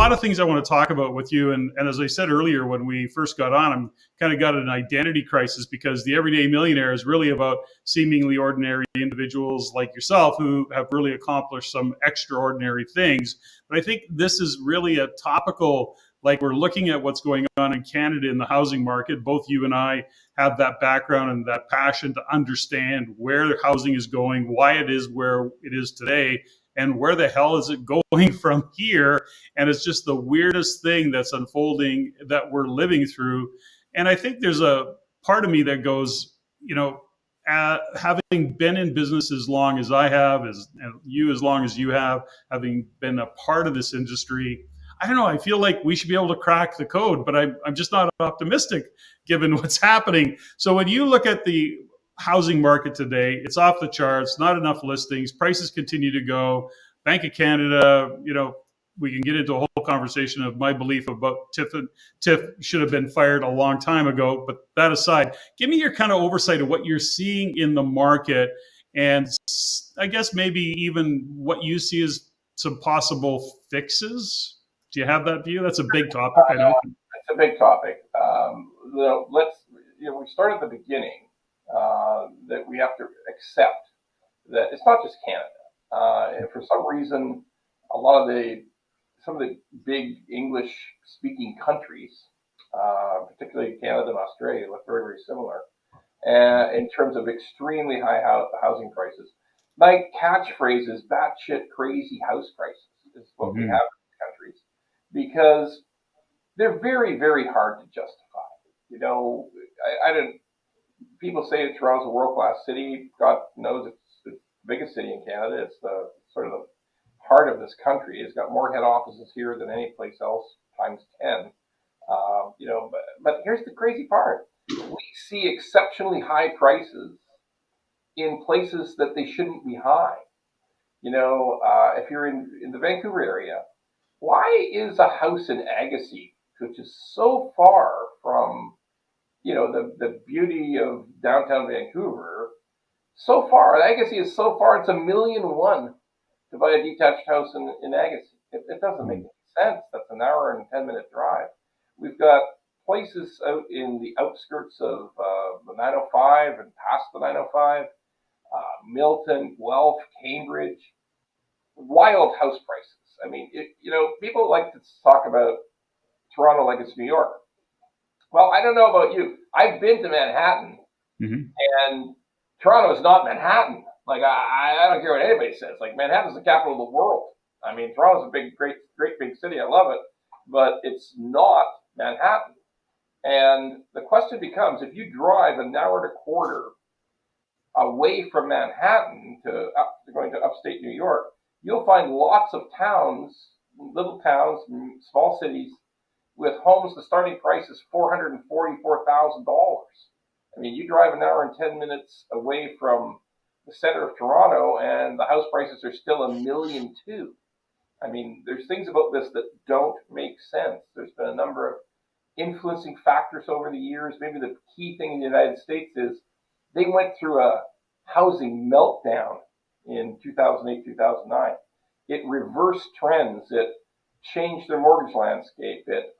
lot of things I want to talk about with you. And as I said earlier, when we first got on, I'm kind of got an identity crisis because the everyday millionaire is really about seemingly ordinary individuals like yourself who have really accomplished some extraordinary things. But I think this is really a topical, like we're looking at what's going on in Canada in the housing market. Both you and I have that background and that passion to understand where housing is going, why it is where it is today, and where the hell is it going from here. And it's just the weirdest thing that's unfolding that we're living through. And I think there's a part of me that goes, having been in business as long as I have, and you as long as you have, having been a part of this industry, I don't know, I feel like we should be able to crack the code, but I'm just not optimistic given what's happening. So when you look at the housing market today, it's off the charts, not enough listings, prices continue to go. Bank of Canada, we can get into a whole conversation of my belief about TIF should have been fired a long time ago. But that aside, give me your kind of oversight of what you're seeing in the market, and I guess maybe even what you see as some possible fixes. Do you have that view? That's a big topic, I know. It's a big topic. We start at the beginning, that we have to accept that it's not just Canada. And for some reason, some of the big English-speaking countries, particularly Canada and Australia, look very, very similar in terms of extremely high housing prices. My catchphrase is batshit crazy house prices is what we have in these countries, because they're very, very hard to justify. People say that Toronto's a world-class city. God knows it's the biggest city in Canada. It's the sort of the heart of this country. It's got more head offices here than any place else, times 10. But here's the crazy part. We see exceptionally high prices in places that they shouldn't be high. If you're in the Vancouver area, why is a house in Agassiz, which is so far from, the beauty of downtown Vancouver, so far, Agassiz is so far, it's $1.1 million to buy a detached house in Agassiz. It doesn't make any sense. That's an hour and 10-minute drive. We've got places out in the outskirts of the 905 and past the 905, Milton, Guelph, Cambridge, wild house prices. I mean, people like to talk about Toronto like it's New York. Well, I don't know about you. I've been to Manhattan, and Toronto is not Manhattan. Like, I don't care what anybody says. Like, Manhattan's the capital of the world. I mean, Toronto's a big, great big city. I love it, but it's not Manhattan. And the question becomes, if you drive an hour and a quarter away from Manhattan going to upstate New York, you'll find lots of towns, little towns, small cities, with homes, the starting price is $444,000. I mean, you drive an hour and 10 minutes away from the center of Toronto, and the house prices are still $1.2 million. I mean, there's things about this that don't make sense. There's been a number of influencing factors over the years. Maybe the key thing in the United States is they went through a housing meltdown in 2008, 2009. It reversed trends. It changed their mortgage landscape. It,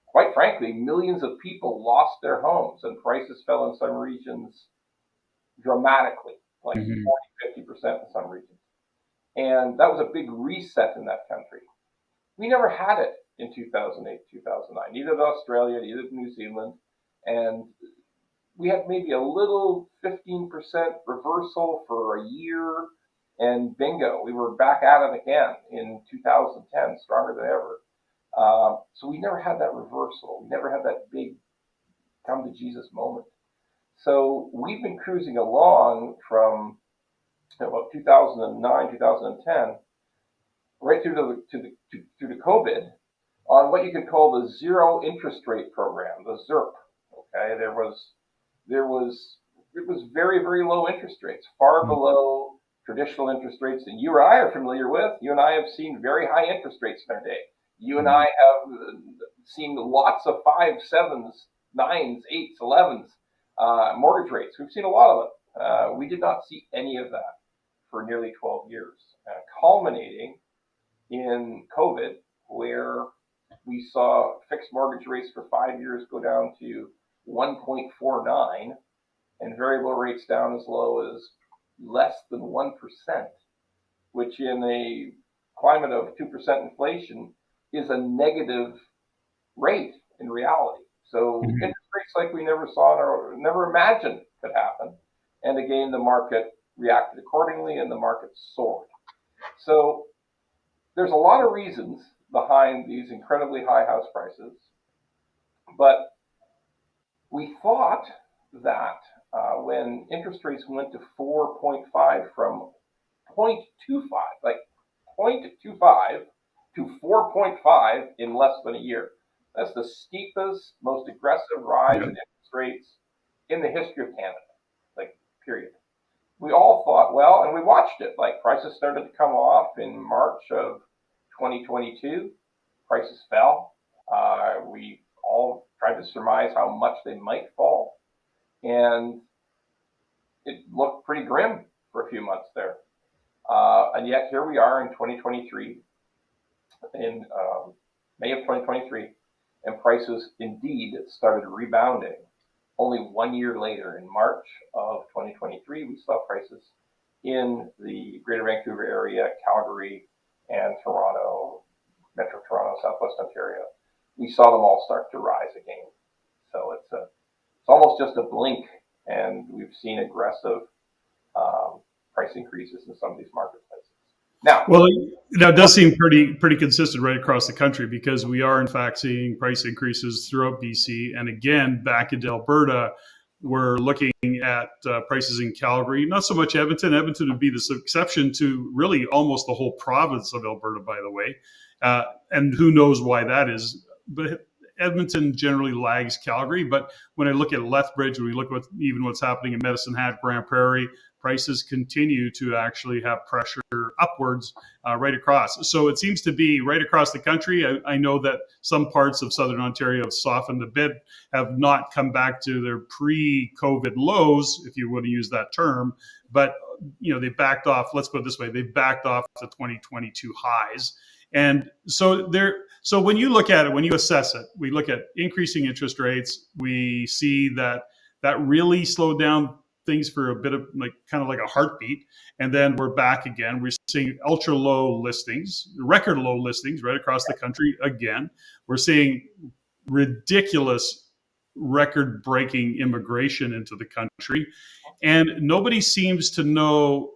quite frankly, millions of people lost their homes, and prices fell in some regions dramatically, like 40, 50% in some regions. And that was a big reset in that country. We never had it in 2008, 2009, neither did Australia, neither did New Zealand. And we had maybe a little 15% reversal for a year, and bingo, we were back at it again in 2010, stronger than ever. So we never had that reversal. We never had that big come to Jesus moment. So we've been cruising along from about 2009, 2010, right through to COVID, on what you could call the zero interest rate program, the ZIRP. Okay, it was very, very low interest rates, far below traditional interest rates that you or I are familiar with. You and I have seen very high interest rates in our day. You and I have seen lots of 5s, 7s, 9s, 8s, 11s mortgage rates. We've seen a lot of them. We did not see any of that for nearly 12 years, culminating in COVID where we saw fixed mortgage rates for 5 years go down to 1.49 and variable rates down as low as less than 1%, which in a climate of 2% inflation is a negative rate in reality. So interest rates like we never saw or never imagined could happen. And again, the market reacted accordingly and the market soared. So there's a lot of reasons behind these incredibly high house prices. But we thought that when interest rates went to 4.5 from 0.25, like 0.25 to 4.5 in less than a year, that's the steepest, most aggressive rise in interest rates in the history of Canada, like, period. We all thought, well, and we watched it, like prices started to come off in March of 2022. Prices fell. We all tried to surmise how much they might fall. And it looked pretty grim for a few months there. And yet here we are in 2023, in May of 2023, and prices indeed started rebounding. Only 1 year later, in March of 2023, we saw prices in the Greater Vancouver area, Calgary, and Toronto, Metro Toronto, Southwest Ontario. We saw them all start to rise again. So it's almost just a blink, and we've seen aggressive price increases in some of these marketplaces. Now, well, that does seem pretty consistent right across the country, because we are in fact seeing price increases throughout BC, and again back into Alberta, we're looking at prices in Calgary. Not so much Edmonton. Edmonton would be the exception to really almost the whole province of Alberta, by the way, and who knows why that is. But Edmonton generally lags Calgary. But when I look at Lethbridge, when we look at what's happening in Medicine Hat, Grand Prairie, prices continue to actually have pressure upwards right across. So it seems to be right across the country. I know that some parts of Southern Ontario have softened a bit, have not come back to their pre-COVID lows, if you want to use that term. But they backed off. Let's put it this way: they backed off the 2022 highs. And so when you look at it, when you assess it, we look at increasing interest rates. We see that really slowed down things for a bit of kind of like a heartbeat, and then we're back again. We're seeing ultra low listings, record low listings right across the country again. We're seeing ridiculous record breaking immigration into the country, and nobody seems to know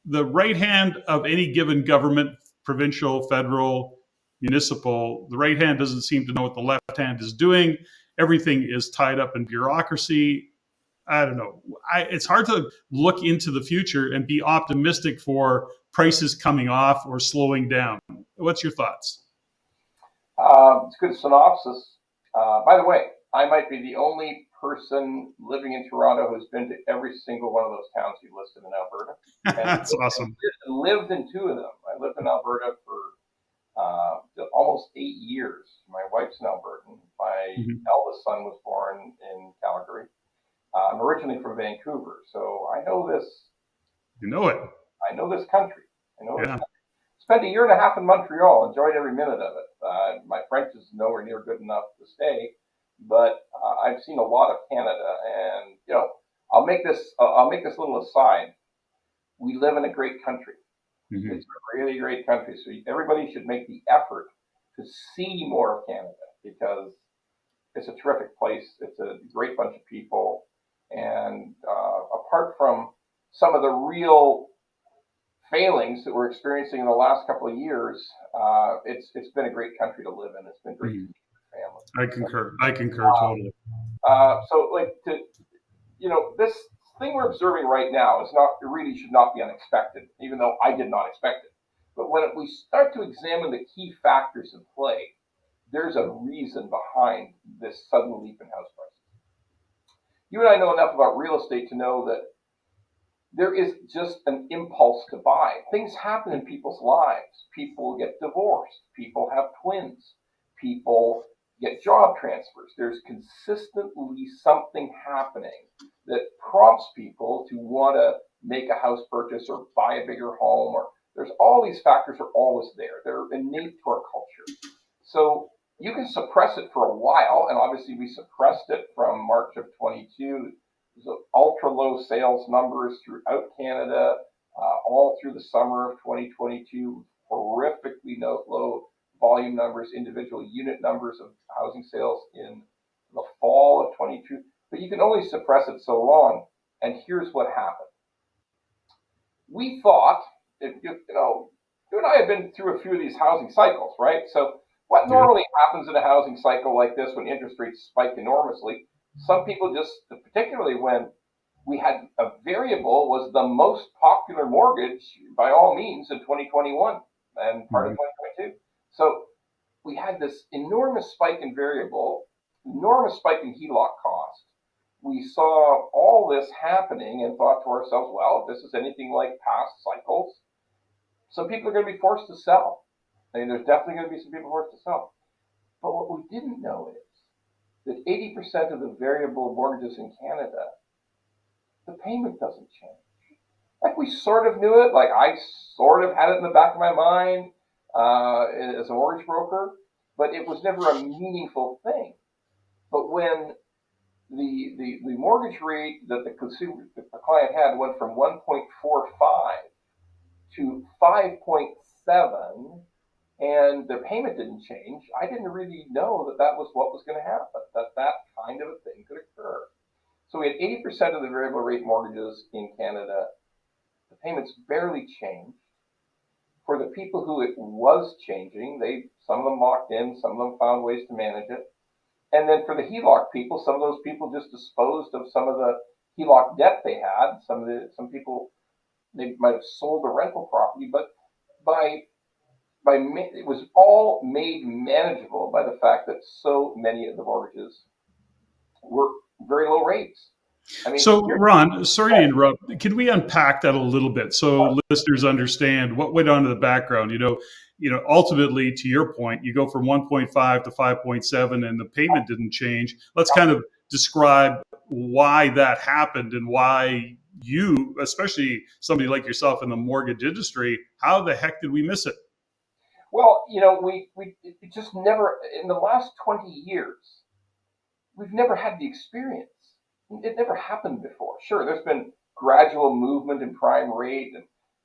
the right hand of any given government, provincial, federal, municipal. The right hand doesn't seem to know what the left hand is doing. Everything is tied up in bureaucracy. I don't know. It's hard to look into the future and be optimistic for prices coming off or slowing down. What's your thoughts? It's a good synopsis. By the way, I might be the only person living in Toronto who's been to every single one of those towns you listed in Alberta. That's awesome. Lived in two of them. I lived in Alberta for almost 8 years. My wife's an Albertan. My eldest son was born in Calgary. I'm originally from Vancouver, so I know this. You know it. I know this country. Spent a year and a half in Montreal. Enjoyed every minute of it. My French is nowhere near good enough to stay, but I've seen a lot of Canada, and I'll make this little aside. We live in a great country. It's a really great country, so everybody should make the effort to see more of Canada, because it's a terrific place. It's a great bunch of people. And apart from some of the real failings that we're experiencing in the last couple of years, it's been a great country to live in. It's been great to be with family. I concur totally. This thing we're observing right now it really should not be unexpected, even though I did not expect it. But when we start to examine the key factors in play, there's a reason behind this sudden leap in house prices. You and I know enough about real estate to know that there is just an impulse to buy. Things happen in people's lives. People get divorced. People have twins. People get job transfers. There's consistently something happening that prompts people to want to make a house purchase or buy a bigger home or There's all these factors are always there. They're innate to our culture. So you can suppress it for a while, and obviously we suppressed it from March of 22. So ultra low sales numbers throughout Canada, all through the summer of 2022, horrifically low volume numbers, individual unit numbers of housing sales in the fall of 22. But you can only suppress it so long. And here's what happened. We thought, you and I have been through a few of these housing cycles, right? So what normally happens in a housing cycle like this when interest rates spike enormously, some people just, particularly when we had a variable was the most popular mortgage by all means in 2021 and part of 2022. So we had this enormous spike in variable, enormous spike in HELOC cost. We saw all this happening and thought to ourselves, well, if this is anything like past cycles, some people are going to be forced to sell. I mean, there's definitely going to be some people forced to sell. But what we didn't know is that 80% of the variable mortgages in Canada, the payment doesn't change. Like we sort of knew it, like I sort of had it in the back of my mind as a mortgage broker, but it was never a meaningful thing. But when the mortgage rate that the client had went from 1.45 to 5.7, and their payment didn't change, I didn't really know that was what was going to happen, that kind of a thing could occur. So we had 80% of the variable rate mortgages in Canada, the payments barely changed. For the people who it was changing, some of them locked in, some of them found ways to manage it. And then for the HELOC people, some of those people just disposed of some of the HELOC debt they had. Some people, they might have sold the rental property, but it was all made manageable by the fact that so many of the mortgages were very low rates. I mean, so, Ron, sorry to interrupt. Can we unpack that a little bit so listeners understand what went on in the background? Ultimately, to your point, you go from 1.5 to 5.7, and the payment didn't change. Let's kind of describe why that happened and why you, especially somebody like yourself in the mortgage industry, how the heck did we miss it? Well, we just never, in the last 20 years, we've never had the experience. It never happened before. Sure, there's been gradual movement in prime rate,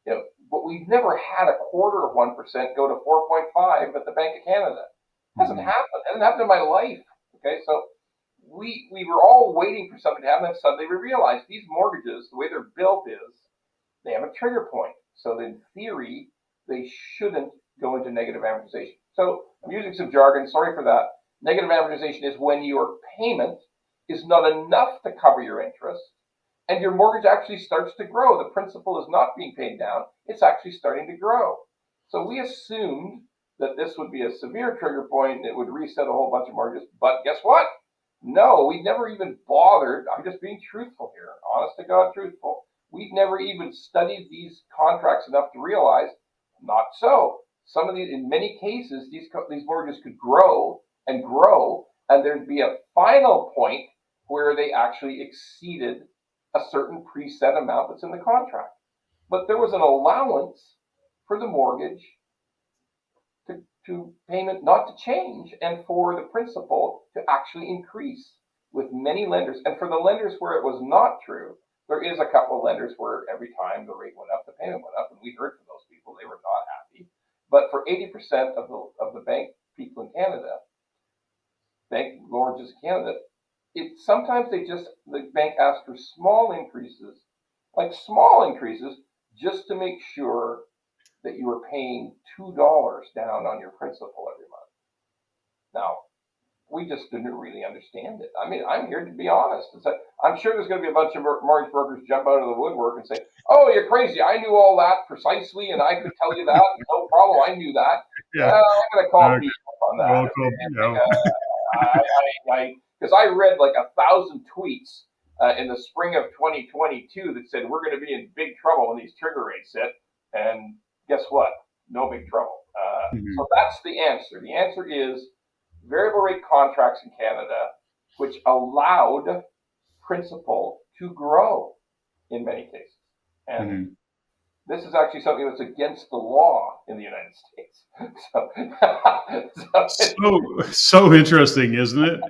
but we've never had a quarter of 1% go to 4.5 at the Bank of Canada. It hasn't happened. It hasn't happened in my life. Okay, so we were all waiting for something to happen, and suddenly we realized these mortgages, the way they're built is, they have a trigger point. So in theory, they shouldn't go into negative amortization. So I'm using some jargon, sorry for that. Negative amortization is when your payment is not enough to cover your interest, and your mortgage actually starts to grow. The principal is not being paid down, it's actually starting to grow. So we assumed that this would be a severe trigger point and it would reset a whole bunch of mortgages, but guess what? No, we never even bothered. I'm just being truthful here, honest to God truthful. We've never even studied these contracts enough to realize, not so. Some of these, in many cases, these mortgages could grow, and there'd be a final point where they actually exceeded a certain preset amount that's in the contract. But there was an allowance for the mortgage to payment not to change and for the principal to actually increase with many lenders. And for the lenders where it was not true, there is a couple of lenders where every time the rate went up, the payment went up, and we heard from those people, they were not happy. But for 80% of the bank people in Canada, bank mortgages in Canada, sometimes the bank asks for small increases, just to make sure that you are paying $2 down on your principal every month. Now, we just didn't really understand it. I mean, I'm here to be honest. I'm sure there's going to be a bunch of mortgage brokers jump out of the woodwork and say, "Oh, you're crazy. I knew all that precisely, and I could tell you that. No problem. I knew that." Yeah. I'm going to call people on that. Because I read like 1,000 tweets in the spring of 2022 that said we're going to be in big trouble when these trigger rates hit, and guess what? No big trouble. So that's the answer. The answer is variable rate contracts in Canada, which allowed principal to grow in many cases. And this is actually something that's against the law in the United States. So So interesting, isn't it?